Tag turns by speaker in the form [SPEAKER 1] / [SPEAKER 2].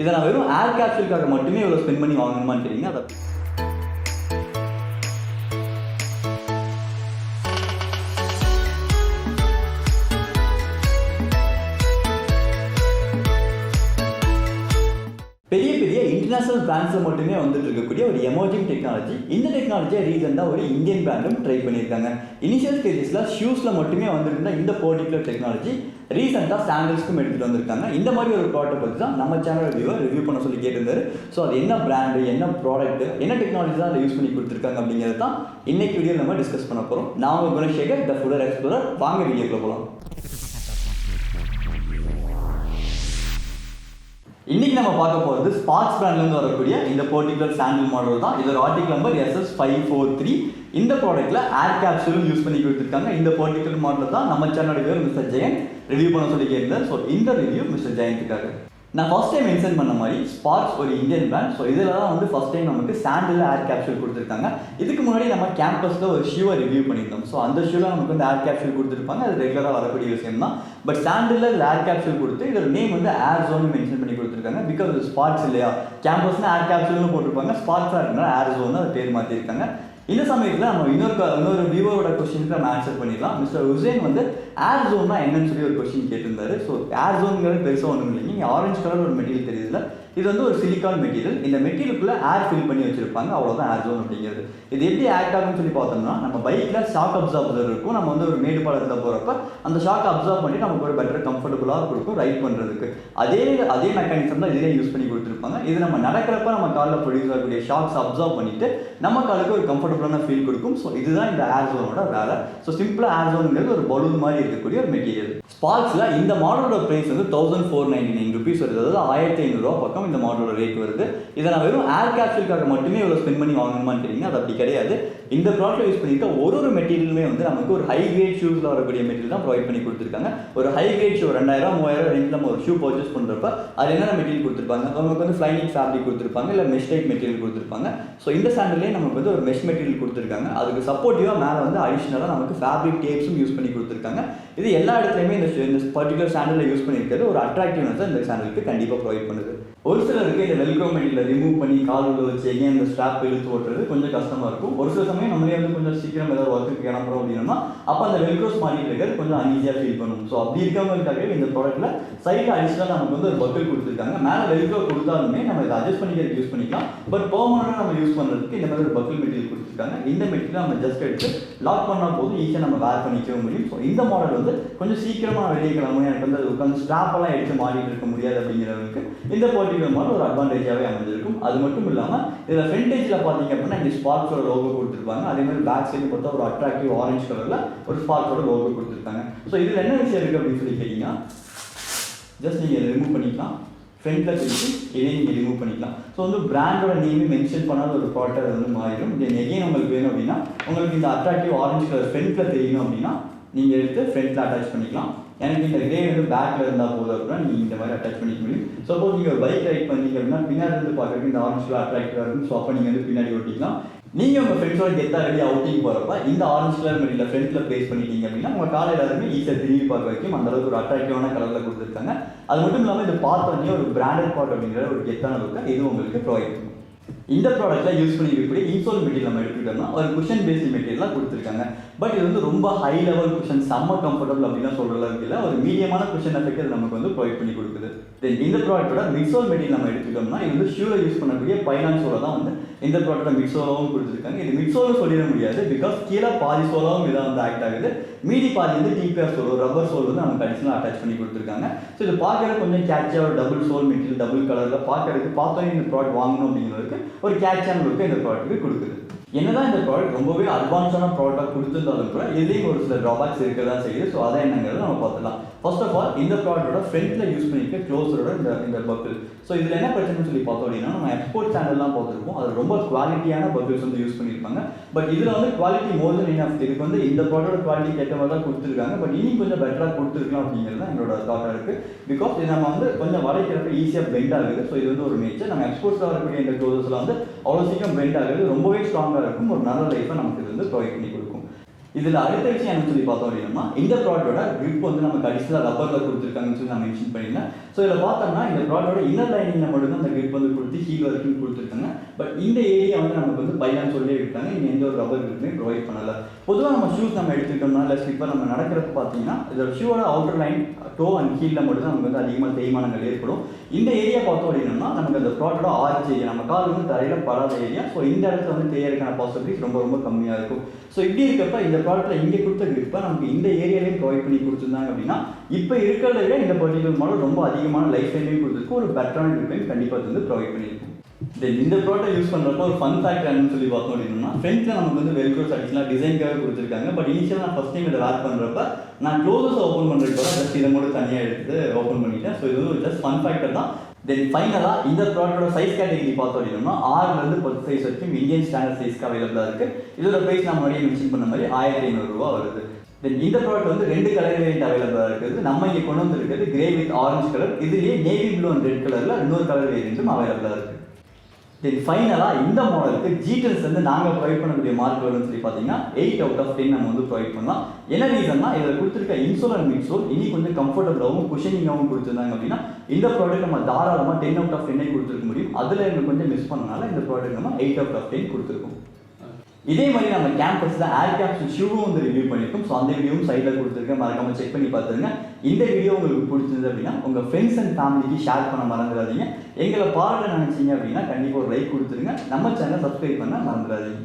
[SPEAKER 1] இதை நான் வெறும் ஏர் கேப்சூலுக்காக மட்டுமே இவ்வளோ ஸ்பெண்ட் பண்ணி வாங்கணுமான்னு கேட்டீங்க. அதை பெரிய பெரிய இன்டர்நேஷனல் பிராண்ட்ஸில் மட்டுமே வந்துட்டு இருக்கக்கூடிய ஒரு எமர்ஜிங் டெக்னாலஜி. இந்த டெக்னாலஜியை ரீசெண்டாக ஒரு இந்தியன் பிராண்டும் ட்ரை பண்ணியிருக்காங்க. இனிஷியல் ஸ்டேஜஸில் ஷூஸில் மட்டுமே வந்துருந்த இந்த பர்டிகுலர் டெக்னாலஜி ரீசெண்டாக சாண்டல்ஸ்க்கும் எடுத்துகிட்டு வந்திருக்காங்க. இந்த மாதிரி ஒரு ப்ராடக்ட் பற்றி தான் நம்ம சேனல் ரிவ்யூ பண்ண சொல்லி கேட்டிருந்தாரு. ஸோ அது என்ன பிராண்டு, என்ன ப்ராடக்ட், என்ன டெக்னாலஜி தான் அதை யூஸ் பண்ணி கொடுத்துருக்காங்க அப்படிங்கிறது தான் இன்னைக்கு வீடியோ நம்ம டிஸ்கஸ் பண்ண போகிறோம். நான் உங்கள் குணசேகர், த ஃபுட்வேர் எக்ஸ்ப்ளோரர். வாங்க வீடியோக்குள்ள போகலாம். இன்னைக்கு நம்ம பார்க்க போகிறது ஸ்பார்க்ஸ் பிராண்ட்லேருந்து வரக்கூடிய இந்த பர்டிகுலர் சாண்டில் மாடல் தான். இதோட ஆர்டிகல் நம்பர் SS543. இந்த ப்ராடக்ட்டில் ஏர் கேப்சூலும் யூஸ் பண்ணி கொடுத்துருக்காங்க. இந்த பர்டிகுலர் மாடல் தான் நம்ம சேனலோட பேர் மிஸ்டர் ஜெயந்த் ரிவ்யூ பண்ண சொல்லி கேட்டிருந்தார். ஸோ இந்த ரிவ்யூ மிஸ்டர் ஜெயந்துக்காக. நான் ஃபர்ஸ்ட் டைம் மென்ஷன் பண்ண மாதிரி ஸ்பார்க்ஸ் ஒரு இந்தியன் பிராண்ட். ஸோ இதில் தான் வந்து ஃபர்ஸ்ட் டைம் நமக்கு சாண்டில் ஏர் கேப்சூல் கொடுத்துருக்காங்க. இதுக்கு முன்னாடி நம்ம கேம்பஸில் ஒரு ஷூவை ரிவ்யூ பண்ணியிருந்தோம். ஸோ அந்த ஷூவில் நமக்கு வந்து ஏர் கேப்சூல் கொடுத்துருப்பாங்க. அது ரெகுலராக வரக்கூடிய விஷயம் தான். பட் சாண்டில் ஏர் கேப்சூல் கொடுத்து இதோட நேம் வந்து ஏர் ஜோன் மென்ஷன் பண்ணி கொடுத்துருக்காங்க. பிகாஸ் இது ஸ்பார்க்ஸ் இல்லையா, கேம்பஸ்னா ஏர் கேப்சூல்னு போட்டிருப்பாங்க, ஸ்பார்க்ஸாக இருக்குன்னா ஏர் ஜோன் அது பேர் மாற்றிருக்காங்க. இந்த சமயத்தில் நம்ம இன்னொரு வியூவரோட கொஸ்டினுக்கு நம்ம ஆன்சர் பண்ணிடலாம். மிஸ்டர் உசேன் வந்து ஏர் ஜோன்னா என்னன்னு சொல்லி ஒரு கொஸ்டின் கேட்டிருந்தாரு. ஸோ ஏர் ஜோனுங்கிறது பெருசாக ஒன்றும் இல்லைங்க. இங்கே ஆரஞ்சு கலர் ஒரு மெட்டீரியல் தெரியுதுல, இது வந்து ஒரு சிலிக்கான் மெட்டீரியல். இந்த மெட்டீரியலுக்குள்ளே ஏர் ஃபில் பண்ணி வச்சிருப்பாங்க. அவ்வளோதான் ஏர் ஜோன் அப்படிங்கிறது. இது எப்படி ஆக்ட் ஆகும்னு சொல்லி பார்த்தோம்னா, நம்ம பைக்கில் ஷாக் அப்சார்பர் இருக்கும். நம்ம வந்து ஒரு மேடு பாலத்தில் போகிறப்ப அந்த ஷாக் அப்சார்ப் பண்ணி நமக்கு ஒரு பெட்டர் கம்ஃபர்டபுளாக இருக்கும் ரைட் பண்ணுறதுக்கு. அதே மெக்கானிசம் தான் இதிலே யூஸ் பண்ணி கொடுத்துருப்பாங்க. இது நம்ம நடக்கிறப்ப நம்ம காலில் ப்ரொடியூஸ் ஆகக்கூடிய ஷாக்ஸ் அப்சார்ப் பண்ணிட்டு நம்ம காலுக்கு ஒரு கம்ஃபர்டபுளான ஃபீல் கொடுக்கும். ஸோ இதுதான் இந்த ஏர் ஜோனோட வேலை. ஸோ சிம்பிளாக ஏர் ஜோனுங்கிறது ஒரு பலூன் மாதிரி இருக்கக்கூடிய ஒரு மெட்டீரியல். ஸ்பார்க்ஸில் இந்த மாடலோட ப்ரைஸ் வந்து 1499 rupees வருது. அதாவது 1500 ரூபா பக்கம் இந்த மாடலோட ரேட் வருது. இதை நான் வெறும் ஏர் கேப்சூலுக்காக மட்டுமே இவ்வளோ ஸ்பெண்ட் பண்ணி வாங்கணுமான்னு கேட்டீங்க. அது அப்படி கிடையாது. இந்த ப்ராடக்ட் யூஸ் பண்ணியிருக்க ஒரு மெட்டீரியலுமே வந்து நமக்கு ஒரு ஹை கிரேட் ஷூஸில் வரக்கூடிய மெட்டீரியல் தான் ப்ரொவைட் பண்ணி கொடுத்துருக்காங்க. ஒரு ஹை கிரேட் ஷூ 2000 3000 ரேஞ்சில் நம்ம ஒரு ஷூ பர்ச்சேஸ் பண்ணுறப்ப அது என்னென்ன மெட்டீரியல் கொடுத்துருப்பாங்க, நமக்கு வந்து ஃப்ளைனிங் ஃபேப்ரிக் கொடுத்துருப்பாங்க, இல்லை மெஷ் டைப் மெட்டீரியல் கொடுத்துருப்பாங்க. ஸோ இந்த சாண்டல்லே நமக்கு வந்து ஒரு மெஷ் மெட்டீரியல் கொடுத்துருக்காங்க. அதுக்கு சப்போர்ட்டிவாக மேலே வந்து அடிஷ்னலாக நமக்கு ஃபேப்ரிக் டேப்ஸும் யூஸ் பண்ணி கொடுத்துருக்காங்க. இது எல்லா இடத்துலையுமே இந்த பர்டிகுலர் சாண்டலில் யூஸ் பண்ணியிருக்கிறது ஒரு அட்ராக்டிவ்னஸ் இந்த சாண்டலுக்கு கண்டிப்பாக ப்ரொவைட் பண்ணுது. ஒரு சிலருக்கு இந்த வெல்க்ரோ மெட்டீரியல் ரிமூவ் பண்ணி கால் உள்ள வச்சு எங்கேயும் இந்த ஸ்ட்ராப் இழுத்து ஓட்டுறது கொஞ்சம் கஷ்டமாக இருக்கும். ஒரு சில சமயம் நம்மளே வந்து கொஞ்சம் சீக்கிரம் ஏதாவது ஒர்க்குக்கு கிளம்புறோம் அப்படின்னா அப்போ அந்த வெல்க்ரோஸ் மாட்டிட்டு இருக்கிறது கொஞ்சம் அன்ஈஸியாக ஃபீல் பண்ணும். ஸோ அப்படி இருக்கவங்களுக்காகவே இந்த ப்ராடக்ட்டில் சைடில் அடிஷனலாக நமக்கு வந்து ஒரு பக்கிள் கொடுத்துருக்காங்க. மேலே வெல்க்ரோ கொடுத்தாலுமே நம்ம இதை அட்ஜஸ்ட் பண்ணிக்கிறதுக்கு யூஸ் பண்ணிக்கலாம். பட் பெர்மனண்டாக நம்ம யூஸ் பண்ணுறதுக்கு இந்த மாதிரி ஒரு பக்கிள் மெட்டீரியல் கொடுத்துருக்காங்க. இந்த மெட்டீரியல் நம்ம ஜஸ்ட் எடுத்து லாக் பண்ணால் போதும், ஈஸியாக நம்ம வேர் பண்ணிக்க முடியும். ஸோ இந்த மாடல் வந்து கொஞ்சம் சீக்கிரமாக வெளியே கிளம்பணும், எனக்கு வந்து உட்காந்து ஸ்ட்ராப்பெல்லாம் எடுத்து மாட்டிட்டு இருக்க முடியாது அப்படிங்கிறவங்களுக்கு இந்த பர்டிகுலர் மாடல் ஒரு அட்வான்டேஜாகவே அமைஞ்சிருக்கும். அது மட்டும் இல்லாமல் இதில் ஃப்ரண்ட் ஏஜில் பார்த்தீங்க அப்படின்னா இங்கே ஸ்பார்க்ஸோட லோகோ கொடுத்துருப்பாங்க. அதே மாதிரி பேக் சைடு பார்த்தா ஒரு அட்ராக்டிவ் ஆரஞ்சு கலரில் ஒரு ஸ்பார்க்ஸோட லோகோ கொடுத்துருக்காங்க. ஸோ இதில் என்ன விஷயம் இருக்குது அப்படின்னு சொல்லி கேட்டிங்கன்னா, ஜஸ்ட் நீங்கள் இதை ரிமூவ் பண்ணிக்கலாம். ஃப்ரண்ட்டில் வச்சு இதே நீங்கள் ரிமூவ் பண்ணிக்கலாம். ஸோ வந்து பிராண்டோட நேமே மென்ஷன் பண்ணாத ஒரு ப்ராடக்ட் அது வந்து மாறிடும். தென் எகெயின் உங்களுக்கு வேணும் அப்படின்னா, உங்களுக்கு இந்த அட்ராக்டிவ் ஆரஞ்சு கலர் ஃப்ரண்ட்டில் தெரியணும் அப்படின்னா நீங்கள் எடுத்து ஃப்ரண்ட்டில் அட்டாச் பண்ணிக்கலாம். எனக்கு இந்த கிரே வந்து பேக்கில் இருந்தால் போதும் அப்படின்னா நீங்கள் இந்த மாதிரி அட்டாச் பண்ணிக்க முடியும். சப்போஸ் நீங்கள் ஒரு பைக் ரைட் பண்ணீங்க அப்படின்னா பின்னாடி இருந்து பார்க்குறதுக்கு இந்த ஆரஞ்சு கலர் அட்ராக்டிவாக இருக்கும். ஸோ அப்போ நீங்கள் வந்து பின்னாடி ஓட்டிக்கலாம். நீங்கள் உங்கள் ஃப்ரெண்ட்ஸோட கெத்தாக ரெடி அவுட்டிங் போகிறப்ப இந்த ஆரஞ்சு கலர் மெட்டீரியல் ஃப்ரண்ட்டில் ப்ளேஸ் பண்ணிட்டீங்க அப்படின்னா உங்கள் காலை எல்லாருமே ஈஸியாக திரும்பி பார்க்க வைக்கும். அந்தளவுக்கு ஒரு அட்ராக்டிவான கலரில் கொடுத்துருக்காங்க. அது மட்டும் இல்லாமல் இது பார்த்தோன்னே ஒரு பிராண்டட் ப்ராடக்ட் அப்படிங்கிற ஒரு கெத்தான லுக்கை இது உங்களுக்கு ப்ரொவைட் பண்ணும். இந்த ப்ராடக்ட்டில் யூஸ் பண்ணிக்கக்கூடிய இன்சோல் மெட்டீரியல் நம்ம எடுத்துக்கிட்டோம்னா ஒரு குஷன் பேஸ்ட் மெட்டீரியலாக கொடுத்துருக்காங்க. பட் இது வந்து ரொம்ப ஹை லெவல் குஷன், செம்ம கம்ஃபர்டபுள் அப்படின்னா சொல்கிற அளவுக்கு இல்லை. ஒரு மீடியமான குஷன் எஃபெக்ட் இது நமக்கு வந்து ப்ரொவைட் பண்ணி கொடுக்குது. தென் இந்த ப்ராடக்ட்டோட மிட்சோல் மெட்டீரியல் நம்ம எடுத்துக்கிட்டோம்னா இது வந்து ஷூவில் யூஸ் பண்ணக்கூடிய பைனான் சோலை தான் வந்து இந்த ப்ராடக்ட்டை மிட்சோலாவும் கொடுத்துருக்காங்க. இது மிட்சோலும் சொல்லிட முடியாது, பிகாஸ் கீழே பாதி சோலாவும் இதாக வந்து ஆக்ட் ஆகுது. மீதி பாதி வந்து டிபிஆர் சோல், ரப்பர் சோல் வந்து நமக்கு அடிஷனலாக அட்டாச் பண்ணி கொடுத்துருக்காங்க. ஸோ இது பார்க்கறது கொஞ்சம் கேட்சியாக ஒரு டபுள் சோல் மெட்டீரியல் டபுள் கலரில் பார்க்கறதுக்கு பார்த்தோன்னே இந்த ப்ராடக்ட் வாங்கணும் அப்படிங்கிறதுக்கு ஒரு கேட்சியான லுக்கு இந்த ப்ராடக்ட்டுக்கு கொடுக்குது. என்னதான் இந்த ப்ராடக்ட் ரொம்பவே அட்வான்ஸான ப்ராடக்டாக கொடுத்துருந்தாலும் கூட இதுலேயும் ஒரு சில ட்ராபேக்ஸ் இருக்க தான் செய்யுது. ஸோ அதை என்னங்கிறது நம்ம பார்த்துக்கலாம். ஃபர்ஸ்ட் ஆஃப் ஆல் இந்த ப்ராடக்டோட ஃப்ரண்ட்டில் யூஸ் பண்ணிக்க க்ளோஸரோட இந்த பக்கிள். ஸோ இதில் என்ன பிரச்சனைன்னு சொல்லி பார்த்தோம் அப்படின்னா, நம்ம எக்ஸ்போர்ட் சேனல்லாம் பார்த்துருப்போம், அது ரொம்ப குவாலிட்டியான பக்கிள்ஸ் வந்து யூஸ் பண்ணியிருப்பாங்க. பட் இதில் வந்து குவாலிட்டி மோர் தென் இனஃப். இதுக்கு வந்து இந்த ப்ராடக்ட் குவாலிட்டி ஏற்ற மாதிரி தான் கொடுத்துருக்காங்க. பட் இன்னும் கொஞ்சம் பெட்டராக கொடுத்துருக்கலாம் அப்படிங்கிறது தான் என்னோட தாட்டாக இருக்குது. பிகாஸ் இது நம்ம வந்து கொஞ்சம் வளைக்கிறப்ப ஈஸியாக பெண்ட் ஆகுது. ஸோ இது வந்து ஒரு நேச்சர். நம்ம எக்ஸ்போர்ட்ஸில் வரக்கூடிய இந்த க்ளோஸஸ்லாம் வந்து அவ்வளோ சீக்கிரம் பெண்ட் ஆகுது, ரொம்பவே ஸ்ட்ராங்காக இருக்கும். ஒரு நல்ல லைஃப்பை நமக்கு இது வந்து ப்ரொவைட் பண்ணி கொடுக்கும். இதில் அடுத்த விஷயம் என்னன்னு சொல்லி பார்த்தோம் அப்படின்னா இந்த ப்ராடக்டோட grip வந்து நமக்கு அடிஷனலாக ரப்பரில் கொடுத்துருக்காங்கன்னு சொல்லி நான் மென்ஷன் பண்ணியிருந்தேன். ஸோ இதில் பார்த்தோம்னா இந்த ப்ராடக்டோட இன்னர் லைனிங்கில் மட்டும்தான் அந்த grip வந்து கொடுத்து ஹீல் வரைக்கும் கொடுத்துருக்காங்க. பட் இந்த ஏரியா வந்து நமக்கு வந்து பைலான்னு சொல்லியே இருக்காங்க. இங்கே எந்த ஒரு ரப்பர் gripமே ப்ரொவைட் பண்ணலை. பொதுவாக நம்ம ஷூஸ் நம்ம எடுத்துக்கிட்டோம்னா இல்லை ஸ்லிப்பர் நம்ம நடக்கிறப்ப பார்த்தீங்கன்னா இதோட ஷூவோட அவுட்டர் லைன் டோ அண்ட் ஹீலில் மட்டும் தான் நமக்கு வந்து அதிகமாக தேய்மானங்கள் ஏற்படும். இந்த ஏரியா பார்த்தோம் அப்படின்னா நமக்கு அந்த ப்ராடக்டோட ஆர்ச் ஏரியா நம்ம கால் வந்து தரையில் படாத ஏரியா. ஸோ இந்த இடத்துல வந்து தேயறதுக்கான பாசிபிலிட்டிஸ் ரொம்ப ரொம்ப கம்மியாக இருக்கும். ஸோ இப்படி இருக்கப்ப இந்த ப்ராடக்ட்டில் இங்கே கொடுத்த கிரிப்பை நமக்கு இந்த ஏரியாலையும் ப்ரொவைட் பண்ணி கொடுத்துருந்தாங்க அப்படின்னா இப்போ இருக்கிறத விட இந்த பர்டிகுலர் மாடல் ரொம்ப அதிகமான லைஃப் டைமையும் கொடுத்துருக்கு, ஒரு பெட்டரான கிரிப்பையும் கண்டிப்பாக வந்து ப்ரொவைட் பண்ணியிருக்கும். தென் இந்த ப்ராடக்ட் யூஸ் பண்ணுறப்போ ஒரு ஃபன் ஃபேக்டர் என்னன்னு சொல்லி பார்த்தோம் அப்படின்னா ஃப்ரண்ட்டில் நமக்கு வந்து வெல்க்ரோஸ் அடிஷனலாக டிசைனுக்காக கொடுத்துருக்காங்க. பட் இனிஷியலாக நான் ஃபஸ்ட் டைம் இதை வேர் பண்ணுறப்ப நான் க்ளோசஸ் ஓப்பன் பண்ணுறதுக்கு ஜஸ்ட் இதை மட்டும் தனியாக எடுத்து ஓப்பன் பண்ணிட்டேன். ஸோ இது வந்து ஜஸ்ட் ஃபன் ஃபேக்டர் தான். தென் ஃபைனலாக இந்த ப்ராடக்டோட சைஸ் கேட்டகரி பார்த்தோம் அப்படின்னா 6லேருந்து 10 சைஸ் வரைக்கும் இந்தியன் ஸ்டாண்டர்ட் சைஸ்க்கு அவைலபிளாக இருக்குது. இதோட ப்ரைஸ் நான் முன்னாடியே மென்ஷன் பண்ண மாதிரி 1500 ரூபா வருது. தென் இந்த ப்ராடக்ட் வந்து 2 கலர் வேரியன்ட் அவைலபிளாக இருக்குது. நம்ம இங்கே கொண்டு வந்துருக்கிறது கிரே வித் ஆரஞ்சு கலர், இதுலேயே நேவி ப்ளூ அண்ட் ரெட் கலரில் இன்னொரு கலர் வேரியன்ட்டும் அவைலபிளாக இருக்குது. தென் ஃபைனலாக இந்த மாடலுக்கு GTrendz வந்து நாங்கள் ப்ரொவைட் பண்ணக்கூடிய மார்க் வரும்னு சொல்லி பார்த்தீங்கன்னா 8 out of 10 நம்ம வந்து ப்ரொவைட் பண்ணலாம். என்ன ரீசன்னா இதில் கொடுத்துருக்க இன்சோல் அண்ட் மிட்சோல் இனி கொஞ்சம் கம்ஃபர்டபுளாகவும் குஷனிங்காகவும் கொடுத்துருந்தாங்க அப்படின்னா இந்த ப்ராடக்ட் நம்ம தாராளமாக 10 out of 10 கொடுத்துருக்க முடியும். அதில் எனக்கு கொஞ்சம் மிஸ் பண்ணனால இந்த ப்ராடக்ட் நம்ம 8 out of 10 கொடுத்துருக்கோம். இதே மாதிரி நம்ம கேம்பஸில் ஏர் கேப்சூல் ஷூவும் வந்து ரிவ்யூ பண்ணியிருக்கோம். ஸோ அந்த வீடியோவும் சைடில் கொடுத்துருக்கேன், மறக்காமல் செக் பண்ணி பார்த்துருங்க. இந்த வீடியோ உங்களுக்கு பிடிச்சிருந்தது அப்படின்னா உங்கள் ஃப்ரெண்ட்ஸ் அண்ட் ஃபேமிலிக்கு ஷேர் பண்ண மறந்துடாதீங்க. எங்களை பாராட்ட நினச்சிங்க அப்படின்னா கண்டிப்பாக ஒரு லைக் கொடுத்துருங்க. நம்ம சேனல் சப்ஸ்கிரைப் பண்ண மறந்துடாதீங்க.